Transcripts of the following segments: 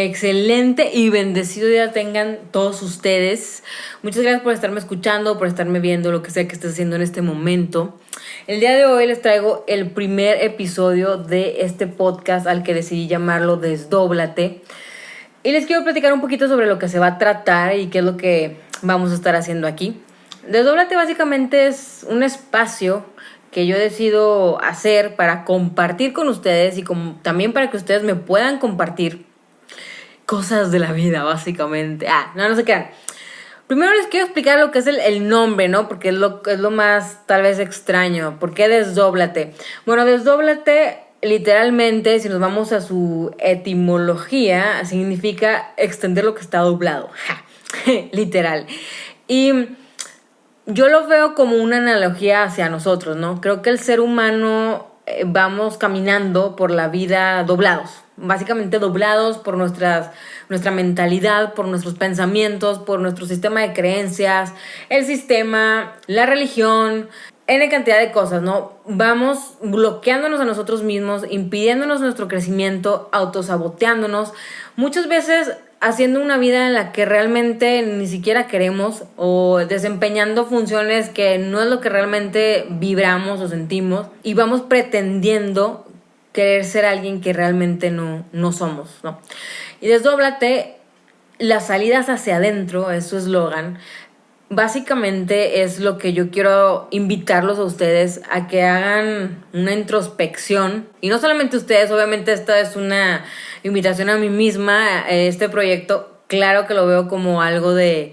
excelente y bendecido día tengan todos ustedes. Muchas gracias por estarme escuchando, por estarme viendo, lo que sea que estés haciendo en este momento. El día de hoy les traigo el primer episodio de este podcast al que decidí llamarlo Desdóblate. Y les quiero platicar un poquito sobre lo que se va a tratar y qué es lo que vamos a estar haciendo aquí. Desdóblate básicamente es un espacio que yo decido hacer para compartir con ustedes y también para que ustedes me puedan compartir cosas de la vida, básicamente. No se crean. Primero les quiero explicar lo que es el nombre, ¿no? Porque es lo más, tal vez, extraño. ¿Por qué Desdóblate? Bueno, Desdóblate, literalmente, si nos vamos a su etimología, significa extender lo que está doblado. Literal. Y yo lo veo como una analogía hacia nosotros, ¿no? Creo que el ser humano vamos caminando por la vida doblados. Básicamente doblados por nuestra mentalidad, por nuestros pensamientos, por nuestro sistema de creencias, el sistema, la religión, N cantidad de cosas, ¿no? Vamos bloqueándonos a nosotros mismos, impidiéndonos nuestro crecimiento, autosaboteándonos, muchas veces haciendo una vida en la que realmente ni siquiera queremos o desempeñando funciones que no es lo que realmente vibramos o sentimos y vamos pretendiendo querer ser alguien que realmente no somos, ¿no? Y Desdóblate, las salidas hacia adentro, es su eslogan. Básicamente es lo que yo quiero invitarlos a ustedes a que hagan una introspección. Y no solamente ustedes, obviamente esta es una invitación a mí misma. Este proyecto, claro que lo veo como algo de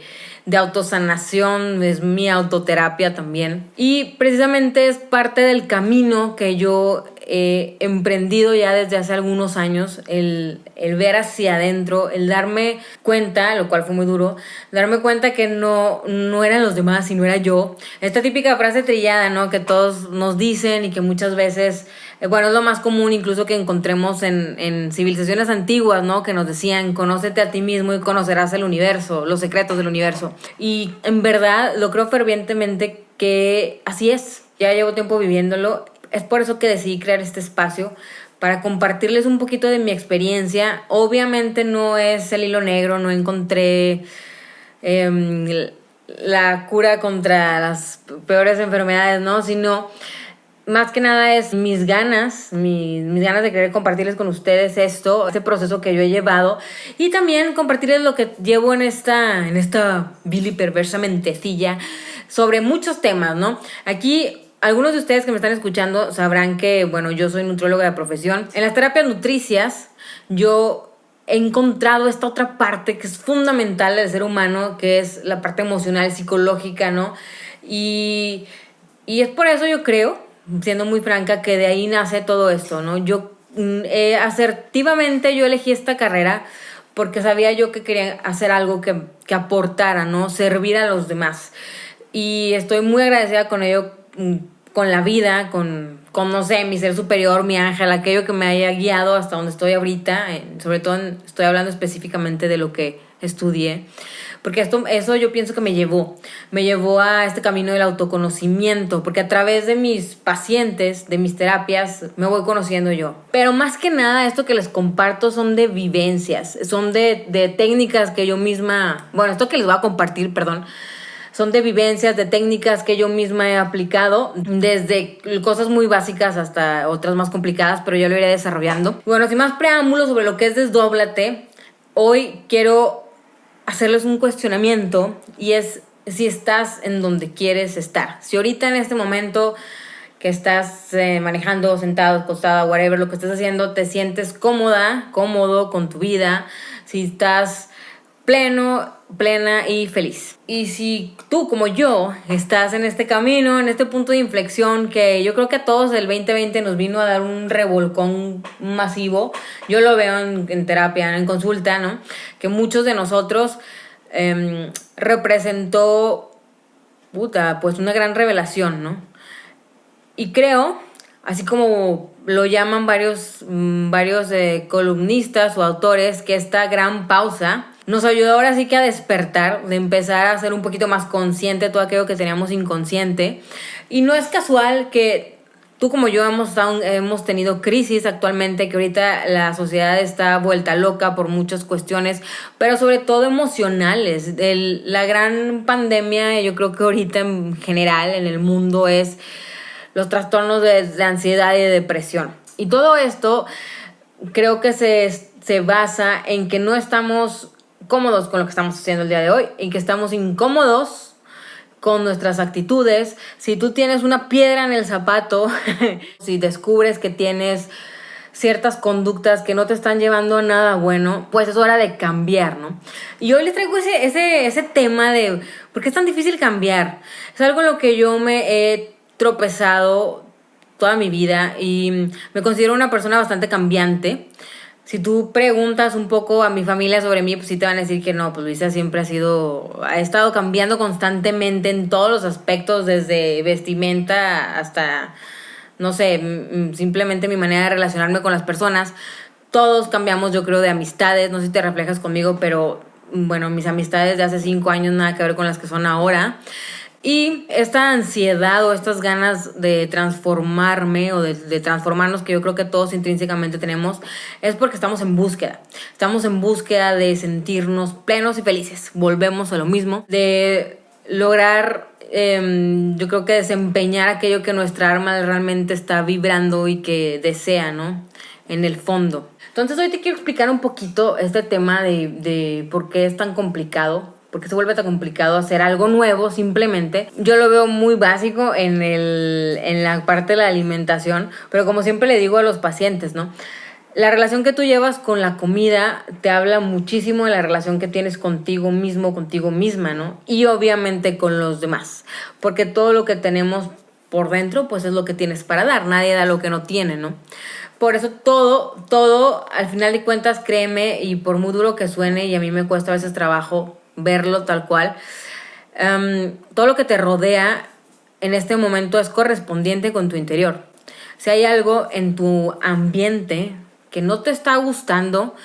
autosanación, es mi autoterapia también. Y precisamente es parte del camino que yo he emprendido ya desde hace algunos años, el ver hacia adentro, el darme cuenta, lo cual fue muy duro, darme cuenta que no eran los demás, sino era yo. Esta típica frase trillada, ¿no? Que todos nos dicen y que muchas veces, es lo más común incluso que encontremos en civilizaciones antiguas, ¿no? Que nos decían, conócete a ti mismo y conocerás el universo, los secretos del universo. Y en verdad lo creo fervientemente que así es. Ya llevo tiempo viviéndolo. Es por eso que decidí crear este espacio, para compartirles un poquito de mi experiencia. Obviamente no es el hilo negro, no encontré la cura contra las peores enfermedades, ¿no? Sino más que nada es mis ganas de querer compartirles con ustedes este proceso que yo he llevado, y también compartirles lo que llevo en esta vil y perversa mentecilla sobre muchos temas, ¿no? Aquí algunos de ustedes que me están escuchando sabrán que, yo soy nutrióloga de profesión. En las terapias nutricias yo he encontrado esta otra parte que es fundamental del ser humano, que es la parte emocional, psicológica, ¿no? Y es por eso yo creo, siendo muy franca, que de ahí nace todo esto, ¿no? Yo asertivamente yo elegí esta carrera porque sabía yo que quería hacer algo que aportara, ¿no? Servir a los demás. Y estoy muy agradecida con ello, con la vida, con no sé, mi ser superior, mi ángel, aquello que me haya guiado hasta donde estoy ahorita. Sobre todo estoy hablando específicamente de lo que estudié, porque eso yo pienso que me llevó a este camino del autoconocimiento, porque a través de mis pacientes, de mis terapias, me voy conociendo yo. Pero más que nada, esto que les comparto son de vivencias, son de técnicas que yo misma, esto que les voy a compartir, son de vivencias, de técnicas que yo misma he aplicado, desde cosas muy básicas hasta otras más complicadas, pero yo lo iré desarrollando. Sin más preámbulos sobre lo que es Desdóblate, hoy quiero hacerles un cuestionamiento, y es si estás en donde quieres estar. Si ahorita en este momento que estás manejando, sentado, acostada, whatever, lo que estés haciendo, te sientes cómodo con tu vida, si estás plena y feliz. Y si tú, como yo, estás en este camino, en este punto de inflexión que yo creo que a todos el 2020 nos vino a dar un revolcón masivo, yo lo veo en terapia, en consulta, ¿no? Que muchos de nosotros representó pues una gran revelación, ¿no? Y creo, así como lo llaman varios columnistas o autores, que esta gran pausa nos ayudó ahora sí que a despertar, de empezar a ser un poquito más consciente de todo aquello que teníamos inconsciente. Y no es casual que tú como yo hemos tenido crisis actualmente, que ahorita la sociedad está vuelta loca por muchas cuestiones, pero sobre todo emocionales. La gran pandemia, yo creo que ahorita en general en el mundo es los trastornos de ansiedad y de depresión. Y todo esto creo que se basa en que no estamos cómodos con lo que estamos haciendo el día de hoy, en que estamos incómodos con nuestras actitudes. Si tú tienes una piedra en el zapato, si descubres que tienes ciertas conductas que no te están llevando a nada bueno, pues es hora de cambiar, ¿no? Y hoy les traigo ese tema de ¿por qué es tan difícil cambiar? Es algo en lo que yo me he tropezado toda mi vida y me considero una persona bastante cambiante. Si tú preguntas un poco a mi familia sobre mí, pues sí te van a decir que no, pues Luisa siempre ha estado cambiando constantemente en todos los aspectos, desde vestimenta hasta, no sé, simplemente mi manera de relacionarme con las personas. Todos cambiamos, yo creo, de amistades, no sé si te reflejas conmigo, pero bueno, mis amistades de hace 5 años nada que ver con las que son ahora. Y esta ansiedad o estas ganas de transformarme o de transformarnos, que yo creo que todos intrínsecamente tenemos, es porque estamos en búsqueda. Estamos en búsqueda de sentirnos plenos y felices. Volvemos a lo mismo, de lograr, yo creo que desempeñar aquello que nuestra alma realmente está vibrando y que desea, ¿no? En el fondo. Entonces hoy te quiero explicar un poquito este tema de por qué es tan complicado. Porque se vuelve tan complicado hacer algo nuevo simplemente. Yo lo veo muy básico en la parte de la alimentación, pero como siempre le digo a los pacientes, ¿no? La relación que tú llevas con la comida te habla muchísimo de la relación que tienes contigo mismo, contigo misma, ¿no? Y obviamente con los demás, porque todo lo que tenemos por dentro, pues es lo que tienes para dar. Nadie da lo que no tiene, ¿no? Por eso todo, al final de cuentas, créeme, y por muy duro que suene, y a mí me cuesta a veces trabajo verlo tal cual, todo lo que te rodea en este momento es correspondiente con tu interior. Si hay algo en tu ambiente que no te está gustando,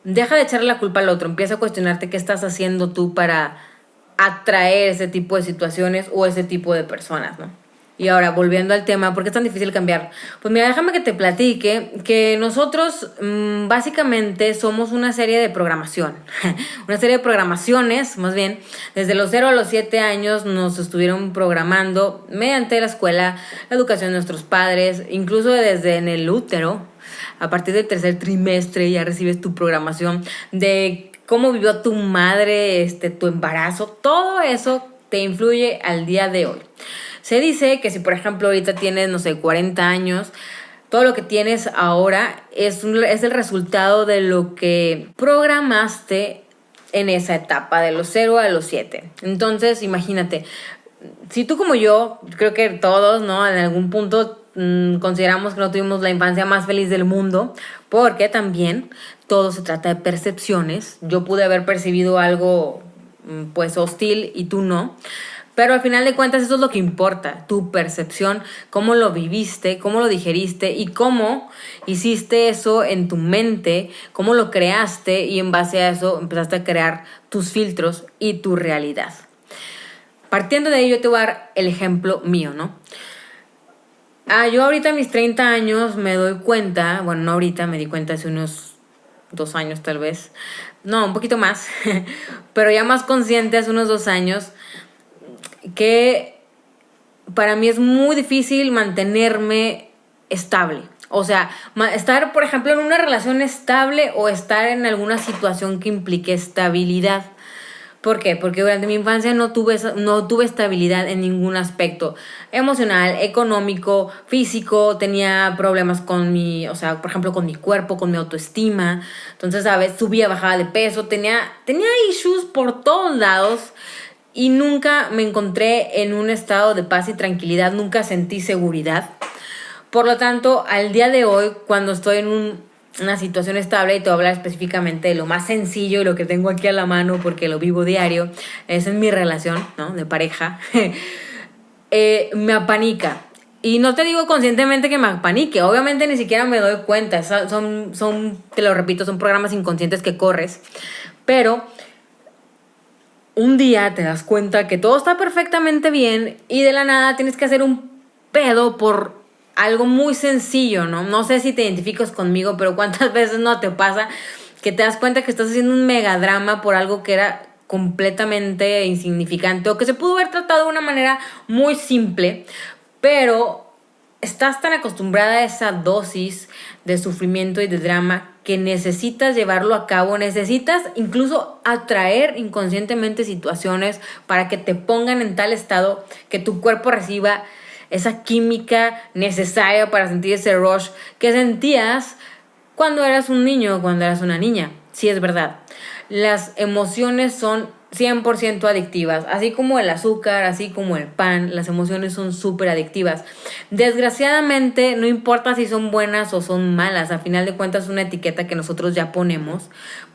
deja de echarle la culpa al otro, empieza a cuestionarte qué estás haciendo tú para atraer ese tipo de situaciones o ese tipo de personas, ¿no? Y ahora, volviendo al tema, ¿por qué es tan difícil cambiar? Pues mira, déjame que te platique que nosotros básicamente somos una serie de programación. Una serie de programaciones, más bien, desde los 0 a los 7 años nos estuvieron programando mediante la escuela, la educación de nuestros padres, incluso desde en el útero. A partir del 3er trimestre ya recibes tu programación de cómo vivió tu madre, tu embarazo. Todo eso te influye al día de hoy. Se dice que si, por ejemplo, ahorita tienes, no sé, 40 años, todo lo que tienes ahora es el resultado de lo que programaste en esa etapa, de los 0 a los 7. Entonces, imagínate, si tú como yo, creo que todos, ¿no? En algún punto consideramos que no tuvimos la infancia más feliz del mundo, porque también todo se trata de percepciones. Yo pude haber percibido algo, pues, hostil y tú no. Pero al final de cuentas eso es lo que importa, tu percepción, cómo lo viviste, cómo lo digeriste y cómo hiciste eso en tu mente, cómo lo creaste y en base a eso empezaste a crear tus filtros y tu realidad. Partiendo de ello, yo te voy a dar el ejemplo mío, ¿no? Yo ahorita a mis 30 años me doy cuenta, bueno, no ahorita, me di cuenta hace unos 2 años tal vez, no, un poquito más, pero ya más consciente hace unos 2 años, que para mí es muy difícil mantenerme estable. O sea, estar, por ejemplo, en una relación estable o estar en alguna situación que implique estabilidad. ¿Por qué? Porque durante mi infancia no tuve estabilidad en ningún aspecto. Emocional, económico, físico. Tenía problemas o sea, por ejemplo, con mi cuerpo, con mi autoestima. Entonces, ¿sabes? Subía, bajaba de peso. Tenía issues por todos lados. Y nunca me encontré en un estado de paz y tranquilidad, nunca sentí seguridad. Por lo tanto, al día de hoy, cuando estoy en una situación estable, y te voy a hablar específicamente de lo más sencillo y lo que tengo aquí a la mano porque lo vivo diario, es en mi relación, ¿no? De pareja, me apanica. Y no te digo conscientemente que me apanique, obviamente ni siquiera me doy cuenta, te lo repito, son programas inconscientes que corres, pero un día te das cuenta que todo está perfectamente bien y de la nada tienes que hacer un pedo por algo muy sencillo, ¿no? No sé si te identificas conmigo, pero cuántas veces no te pasa que te das cuenta que estás haciendo un megadrama por algo que era completamente insignificante o que se pudo haber tratado de una manera muy simple, pero estás tan acostumbrada a esa dosis de sufrimiento y de drama que necesitas llevarlo a cabo, necesitas incluso atraer inconscientemente situaciones para que te pongan en tal estado que tu cuerpo reciba esa química necesaria para sentir ese rush que sentías cuando eras un niño o cuando eras una niña. Sí, es verdad. Las emociones son 100% adictivas, así como el azúcar, así como el pan, las emociones son súper adictivas. Desgraciadamente, no importa si son buenas o son malas, a final de cuentas es una etiqueta que nosotros ya ponemos,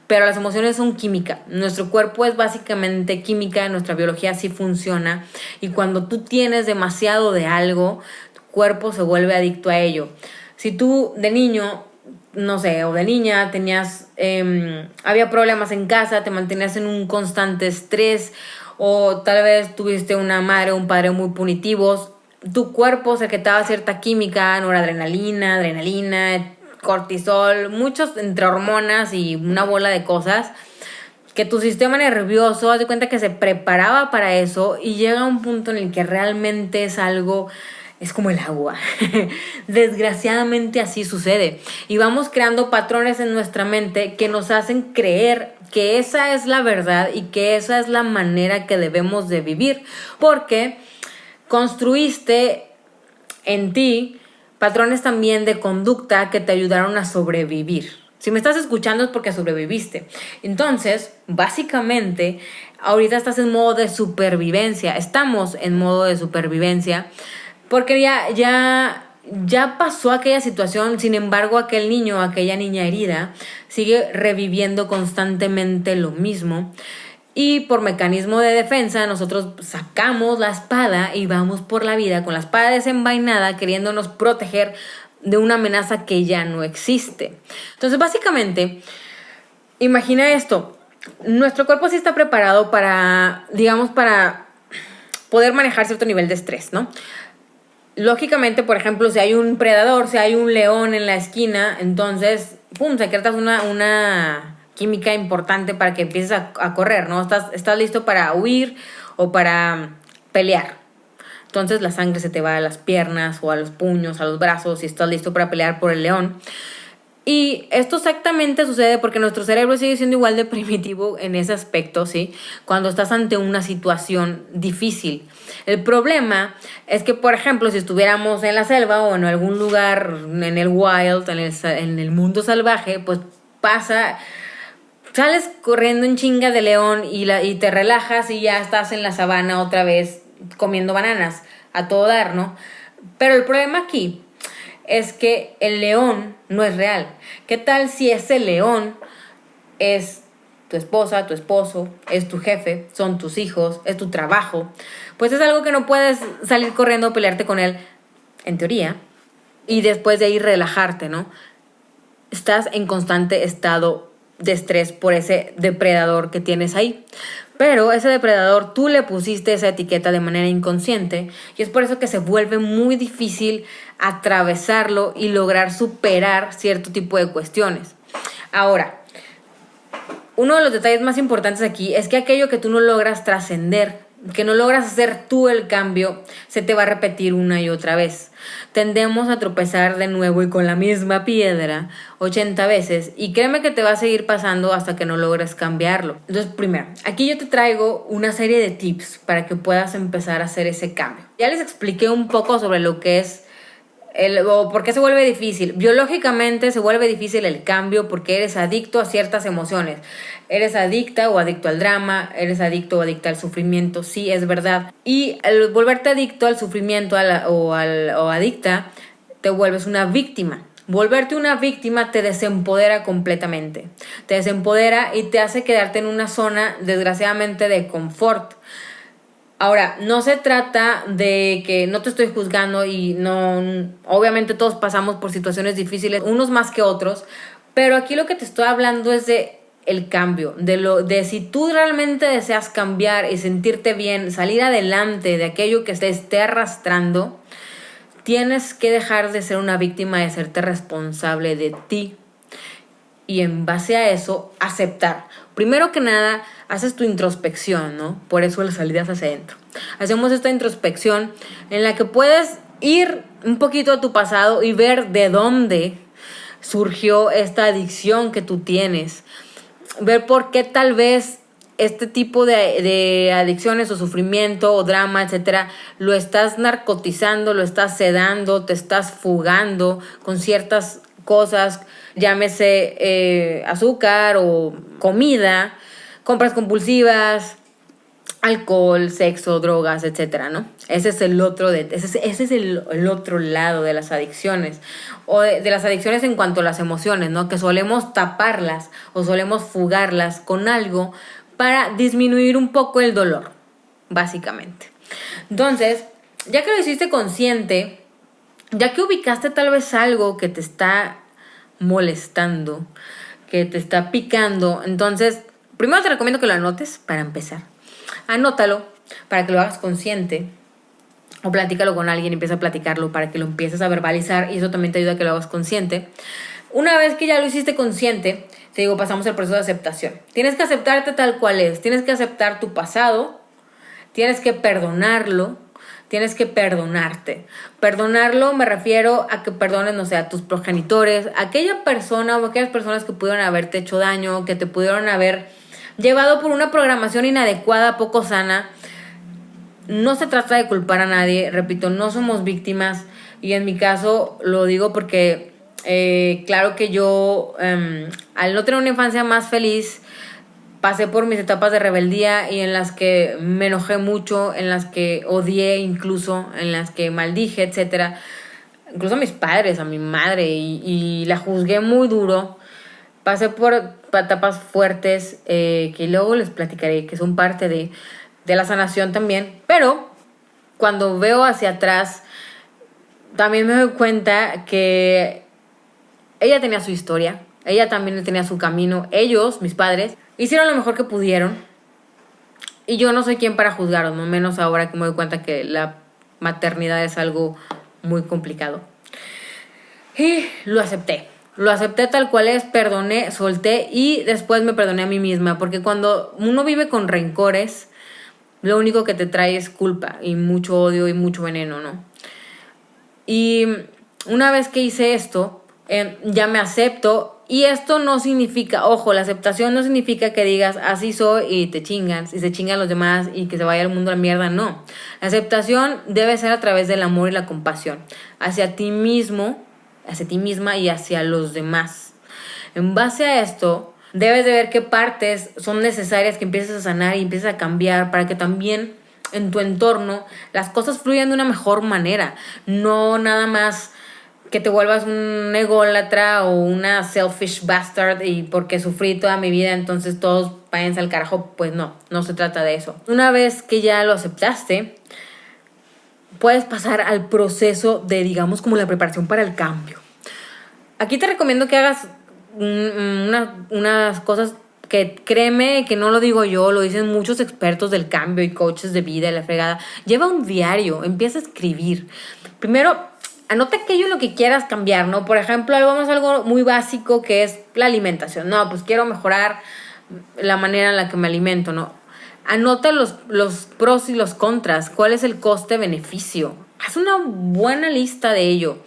pero las emociones son química. Nuestro cuerpo es básicamente química, nuestra biología sí funciona, y cuando tú tienes demasiado de algo, tu cuerpo se vuelve adicto a ello. Si tú de niño, no sé, o de niña tenías, había problemas en casa, te mantenías en un constante estrés, o tal vez tuviste una madre o un padre muy punitivos, tu cuerpo secretaba cierta química, noradrenalina, adrenalina, cortisol, muchos entre hormonas y una bola de cosas, que tu sistema nervioso, haz de cuenta que se preparaba para eso y llega a un punto en el que realmente es algo, es como el agua. Desgraciadamente así sucede. Y vamos creando patrones en nuestra mente que nos hacen creer que esa es la verdad y que esa es la manera que debemos de vivir. Porque construiste en ti patrones también de conducta que te ayudaron a sobrevivir. Si me estás escuchando es porque sobreviviste. Entonces, básicamente, ahorita estás en modo de supervivencia. Estamos en modo de supervivencia porque ya pasó aquella situación. Sin embargo, aquel niño, aquella niña herida, sigue reviviendo constantemente lo mismo. Y por mecanismo de defensa, nosotros sacamos la espada y vamos por la vida con la espada desenvainada, queriéndonos proteger de una amenaza que ya no existe. Entonces, básicamente, imagina esto. Nuestro cuerpo sí está preparado para, digamos, para poder manejar cierto nivel de estrés, ¿no? Lógicamente, por ejemplo, si hay un predador, si hay un león en la esquina, entonces, pum, secretas una química importante para que empieces a correr, ¿no? Estás listo para huir o para pelear. Entonces la sangre se te va a las piernas o a los puños, a los brazos y estás listo para pelear por el león. Y esto exactamente sucede porque nuestro cerebro sigue siendo igual de primitivo en ese aspecto, ¿sí? Cuando estás ante una situación difícil. El problema es que, por ejemplo, si estuviéramos en la selva o en algún lugar, en el wild, en el mundo salvaje, pues pasa, sales corriendo en chinga de león y te relajas y ya estás en la sabana otra vez comiendo bananas a todo dar, ¿no? Pero el problema aquí es que el león no es real. ¿Qué tal si ese león es tu esposa, tu esposo, es tu jefe, son tus hijos, es tu trabajo? Pues es algo que no puedes salir corriendo a pelearte con él, en teoría, y después de ahí relajarte, ¿no? Estás en constante estado de estrés por ese depredador que tienes ahí. Pero ese depredador tú le pusiste esa etiqueta de manera inconsciente y es por eso que se vuelve muy difícil atravesarlo y lograr superar cierto tipo de cuestiones. Ahora, uno de los detalles más importantes aquí es que aquello que tú no logras trascender, que no logras hacer tú el cambio, se te va a repetir una y otra vez. Tendemos a tropezar de nuevo y con la misma piedra 80 veces y créeme que te va a seguir pasando hasta que no logres cambiarlo. Entonces, primero, aquí yo te traigo una serie de tips para que puedas empezar a hacer ese cambio. Ya les expliqué un poco sobre lo que es o por qué se vuelve difícil. Biológicamente se vuelve difícil el cambio porque eres adicto a ciertas emociones. Eres adicta o adicto al drama, eres adicto o adicta al sufrimiento, sí, es verdad. Y al volverte adicto al sufrimiento o adicta, te vuelves una víctima. Volverte una víctima te desempodera completamente. Te desempodera y te hace quedarte en una zona, desgraciadamente, de confort. Ahora, no se trata de que no te estoy juzgando y no, obviamente todos pasamos por situaciones difíciles, unos más que otros, pero aquí lo que te estoy hablando es de el cambio, de si tú realmente deseas cambiar y sentirte bien, salir adelante de aquello que te esté arrastrando, tienes que dejar de ser una víctima, de hacerte responsable de ti. Y en base a eso, aceptar. Primero que nada, haces tu introspección, ¿no? Por eso las salidas hacia adentro. Hacemos esta introspección en la que puedes ir un poquito a tu pasado y ver de dónde surgió esta adicción que tú tienes. Ver por qué tal vez este tipo de adicciones o sufrimiento o drama, etcétera, lo estás narcotizando, lo estás sedando, te estás fugando con ciertas cosas, llámese azúcar o comida, compras compulsivas, alcohol, sexo, drogas, etcétera, ¿no? Ese es el otro el otro lado de las adicciones, o de las adicciones en cuanto a las emociones, ¿no? Que solemos taparlas o solemos fugarlas con algo para disminuir un poco el dolor, básicamente. Entonces, ya que lo hiciste consciente, ya que ubicaste tal vez algo que te está molestando, que te está picando, entonces, primero te recomiendo que lo anotes para empezar. Anótalo para que lo hagas consciente o platícalo con alguien, empieza a platicarlo para que lo empieces a verbalizar y eso también te ayuda a que lo hagas consciente. Una vez que ya lo hiciste consciente, te digo, pasamos al proceso de aceptación. Tienes que aceptarte tal cual es, tienes que aceptar tu pasado, tienes que perdonarlo, tienes que perdonarte. Perdonarlo me refiero a que perdones, no sé, a tus progenitores, a aquella persona o aquellas personas que pudieron haberte hecho daño, que te pudieron haber llevado por una programación inadecuada, poco sana. No se trata de culpar a nadie, repito, no somos víctimas y en mi caso lo digo porque claro que yo al no tener una infancia más feliz pasé por mis etapas de rebeldía y en las que me enojé mucho, en las que odié incluso, en las que maldije, etcétera, incluso a mis padres, a mi madre y la juzgué muy duro. Pasé por etapas fuertes que luego les platicaré, que son parte de la sanación también. Pero cuando veo hacia atrás, también me doy cuenta que ella tenía su historia, ella también tenía su camino. Ellos, mis padres, hicieron lo mejor que pudieron. Y yo no soy quien para juzgarlos, no menos ahora que me doy cuenta que la maternidad es algo muy complicado. Y lo acepté. Lo acepté tal cual es, perdoné, solté y después me perdoné a mí misma. Porque cuando uno vive con rencores, lo único que te trae es culpa y mucho odio y mucho veneno, ¿no? Y una vez que hice esto, ya me acepto. Y esto no significa, ojo, la aceptación no significa que digas así soy y te chingan, y se chingan los demás y que se vaya el mundo a la mierda, no. La aceptación debe ser a través del amor y la compasión hacia ti mismo, hacia ti misma y hacia los demás. En base a esto, debes de ver qué partes son necesarias que empieces a sanar y empieces a cambiar para que también en tu entorno las cosas fluyan de una mejor manera. No nada más que te vuelvas un ególatra o una selfish bastard y porque sufrí toda mi vida entonces todos váyanse al carajo. Pues no se trata de eso. Una vez que ya lo aceptaste, puedes pasar al proceso de, digamos, como la preparación para el cambio. Aquí te recomiendo que hagas unas cosas que, créeme, que no lo digo yo, lo dicen muchos expertos del cambio y coaches de vida y la fregada. Lleva un diario, empieza a escribir. Primero, anota aquello en lo que quieras cambiar, ¿no? Por ejemplo, algo muy básico que es la alimentación. No, pues quiero mejorar la manera en la que me alimento, ¿no? Anota los pros y los contras. ¿Cuál es el coste-beneficio? Haz una buena lista de ello.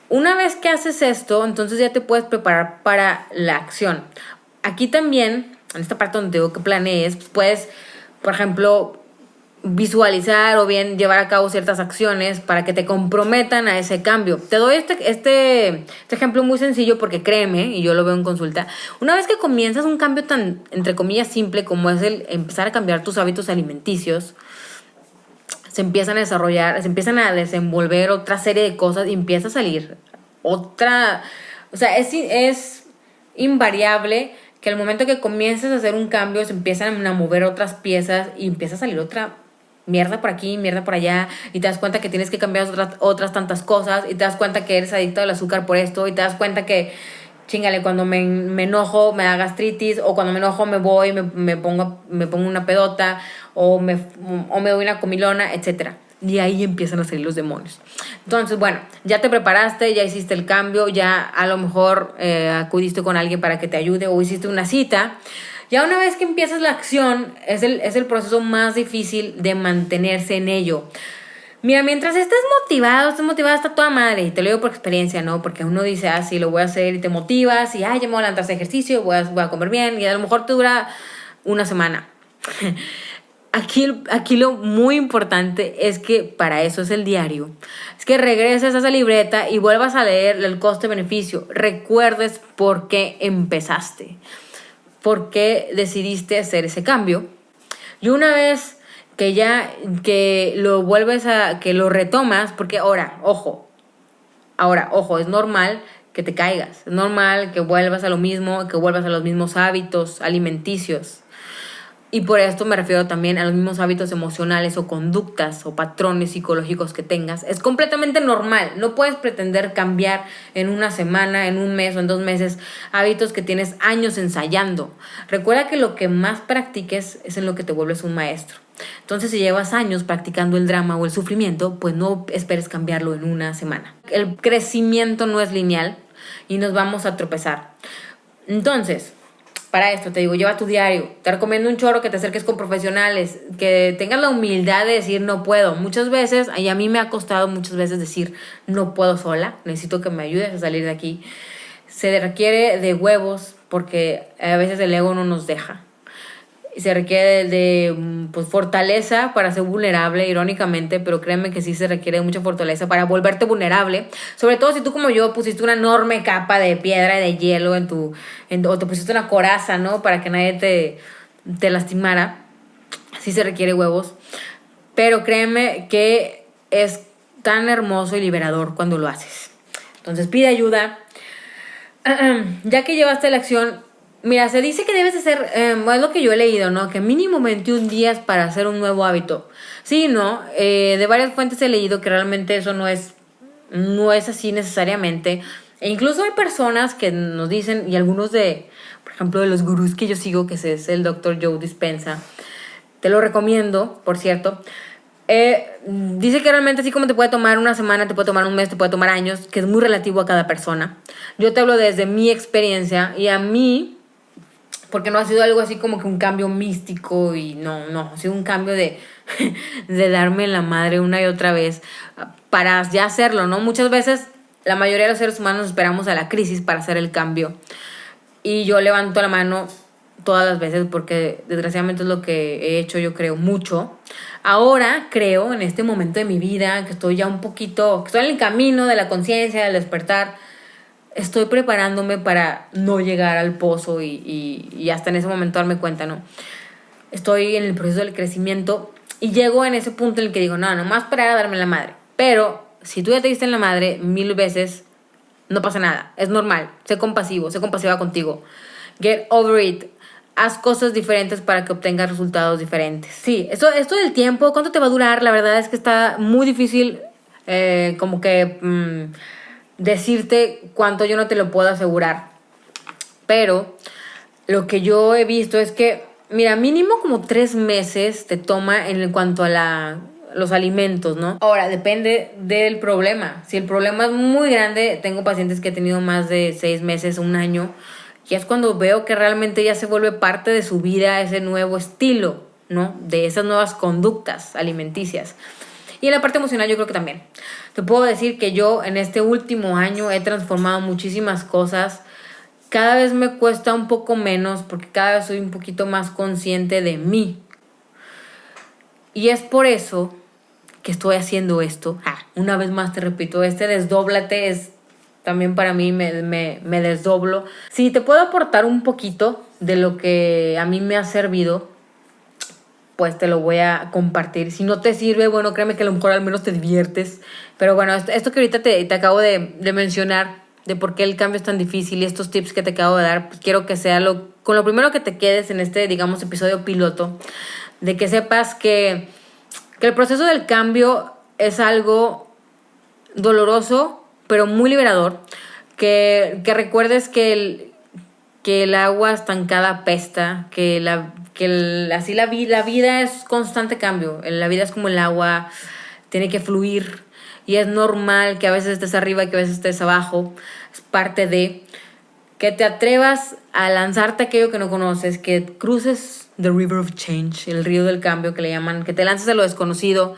Una vez que haces esto, entonces ya te puedes preparar para la acción. Aquí también, en esta parte donde digo que planees, pues puedes, por ejemplo, visualizar o bien llevar a cabo ciertas acciones para que te comprometan a ese cambio. Te doy este ejemplo muy sencillo porque créeme, y yo lo veo en consulta, una vez que comienzas un cambio tan, entre comillas, simple como es el empezar a cambiar tus hábitos alimenticios, se empiezan a desarrollar, se empiezan a desenvolver otra serie de cosas y empieza a salir otra, o sea, es invariable que al momento que comiences a hacer un cambio se empiezan a mover otras piezas y empieza a salir otra mierda por aquí, mierda por allá, y te das cuenta que tienes que cambiar otras tantas cosas, y te das cuenta que eres adicto al azúcar por esto, y te das cuenta que, chingale, cuando me enojo me da gastritis, o cuando me enojo me voy, me pongo una pedota, o me doy una comilona, etcétera. y ahí empiezan a salir los demonios. Entonces, bueno, ya te preparaste, ya hiciste el cambio, ya a lo mejor acudiste con alguien para que te ayude o hiciste una cita. Ya una vez que empiezas la acción, es el proceso más difícil de mantenerse en ello. Mira, mientras estés motivada, está toda madre. Y te lo digo por experiencia, ¿no? Porque uno dice, sí, lo voy a hacer y te motivas. Y, ya me voy a levantar a hacer ejercicio, voy a comer bien. Y a lo mejor te dura una semana. Aquí lo muy importante es que para eso es el diario. Es que regreses a esa libreta y vuelvas a leer el coste-beneficio. Recuerdes por qué empezaste. Por qué decidiste hacer ese cambio. Y una vez que lo vuelves que lo retomas, porque ahora, ojo, es normal que te caigas, es normal que vuelvas a lo mismo, que vuelvas a los mismos hábitos alimenticios. Y por esto me refiero también a los mismos hábitos emocionales o conductas o patrones psicológicos que tengas. Es completamente normal. No puedes pretender cambiar en una semana, en un mes o en 2 meses hábitos que tienes años ensayando. Recuerda que lo que más practiques es en lo que te vuelves un maestro. Entonces, si llevas años practicando el drama o el sufrimiento, pues no esperes cambiarlo en una semana. El crecimiento no es lineal y nos vamos a tropezar. Entonces, para esto te digo, lleva tu diario. Te recomiendo un chorro que te acerques con profesionales, que tengas la humildad de decir no puedo. Muchas veces, y a mí me ha costado muchas veces decir no puedo sola, necesito que me ayudes a salir de aquí. Se requiere de huevos porque a veces el ego no nos deja. Se requiere de fortaleza para ser vulnerable, irónicamente, pero créeme que sí se requiere de mucha fortaleza para volverte vulnerable. Sobre todo si tú, como yo, pusiste una enorme capa de piedra y de hielo o te pusiste una coraza, ¿no? Para que nadie te lastimara. Sí se requiere huevos. Pero créeme que es tan hermoso y liberador cuando lo haces. Entonces pide ayuda. Ya que llevaste la acción, mira, se dice que debes hacer, es lo que yo he leído, ¿no? Que mínimo 21 días para hacer un nuevo hábito. Sí, ¿no? De varias fuentes he leído que realmente eso no es así necesariamente. E incluso hay personas que nos dicen, y algunos por ejemplo, de los gurús que yo sigo, que es el Dr. Joe Dispenza, te lo recomiendo, por cierto. Dice que realmente así como te puede tomar una semana, te puede tomar un mes, te puede tomar años, que es muy relativo a cada persona. Yo te hablo desde mi experiencia y a mí, porque no ha sido algo así como que un cambio místico y no, ha sido un cambio de darme en la madre una y otra vez para ya hacerlo, ¿no? Muchas veces la mayoría de los seres humanos esperamos a la crisis para hacer el cambio y yo levanto la mano todas las veces porque desgraciadamente es lo que he hecho, yo creo mucho. Ahora creo, en este momento de mi vida, que estoy ya que estoy en el camino de la conciencia, del despertar, estoy preparándome para no llegar al pozo y hasta en ese momento darme cuenta, ¿no? Estoy en el proceso del crecimiento y llego en ese punto en el que digo, no, nomás para darme la madre. Pero si tú ya te diste en la madre 1000 veces, no pasa nada, es normal. Sé compasivo, sé compasiva contigo. Get over it. Haz cosas diferentes para que obtengas resultados diferentes. Sí, esto del tiempo, ¿cuánto te va a durar? La verdad es que está muy difícil decirte cuánto. Yo no te lo puedo asegurar. Pero lo que yo he visto es que, mira, mínimo como 3 meses te toma en cuanto a los alimentos, ¿no? Ahora, depende del problema. Si el problema es muy grande, tengo pacientes que he tenido más de 6 meses, 1 año, y es cuando veo que realmente ya se vuelve parte de su vida ese nuevo estilo, ¿no? De esas nuevas conductas alimenticias. Y en la parte emocional yo creo que también. Te puedo decir que yo en este último año he transformado muchísimas cosas. Cada vez me cuesta un poco menos porque cada vez soy un poquito más consciente de mí. Y es por eso que estoy haciendo esto. Una vez más te repito, desdóblate es también para mí, me desdoblo. Si te puedo aportar un poquito de lo que a mí me ha servido, pues te lo voy a compartir. Si no te sirve, bueno, créeme que a lo mejor al menos te diviertes. Pero bueno, esto que ahorita te acabo de mencionar, de por qué el cambio es tan difícil y estos tips que te acabo de dar, pues quiero que sea con lo primero que te quedes en este, digamos, episodio piloto, de que sepas que el proceso del cambio es algo doloroso, pero muy liberador. Que recuerdes que el agua estancada apesta, así la vida es constante cambio. La vida es como el agua, tiene que fluir y es normal que a veces estés arriba y que a veces estés abajo. Es parte de que te atrevas a lanzarte aquello que no conoces, que cruces the river of change, el río del cambio que le llaman, que te lances a lo desconocido.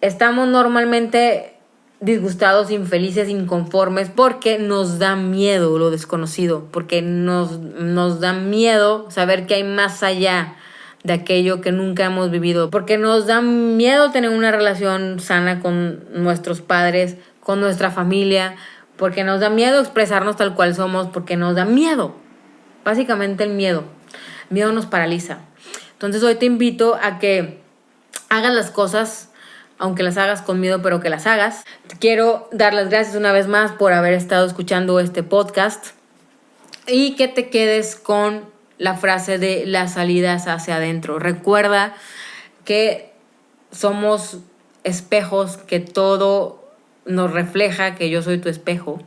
Estamos normalmente disgustados, infelices, inconformes porque nos da miedo lo desconocido, porque nos da miedo saber que hay más allá de aquello que nunca hemos vivido, porque nos da miedo tener una relación sana con nuestros padres, con nuestra familia, porque nos da miedo expresarnos tal cual somos, porque nos da miedo. Básicamente el miedo. El miedo nos paraliza. Entonces hoy te invito a que hagas las cosas, aunque las hagas con miedo, pero que las hagas. Quiero dar las gracias una vez más por haber estado escuchando este podcast y que te quedes con la frase de las salidas hacia adentro. Recuerda que somos espejos, que todo nos refleja, que yo soy tu espejo.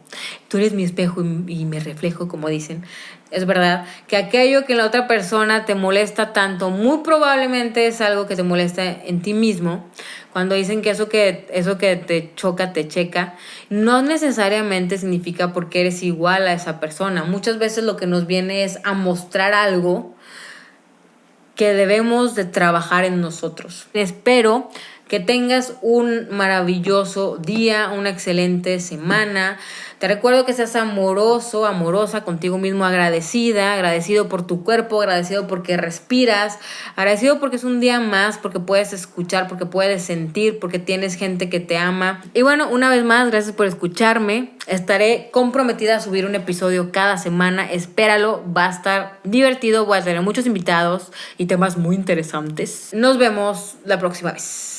Tú eres mi espejo y me reflejo, como dicen. Es verdad que aquello que la otra persona te molesta tanto, muy probablemente es algo que te molesta en ti mismo. Cuando dicen que eso que te choca, te checa, no necesariamente significa porque eres igual a esa persona. Muchas veces lo que nos viene es a mostrar algo que debemos de trabajar en nosotros. Espero que tengas un maravilloso día, una excelente semana. Te recuerdo que seas amoroso, amorosa contigo mismo, agradecido por tu cuerpo, agradecido porque respiras, agradecido porque es un día más, porque puedes escuchar, porque puedes sentir, porque tienes gente que te ama. Y bueno, una vez más, gracias por escucharme. Estaré comprometida a subir un episodio cada semana. Espéralo, va a estar divertido. Voy a tener muchos invitados y temas muy interesantes. Nos vemos la próxima vez.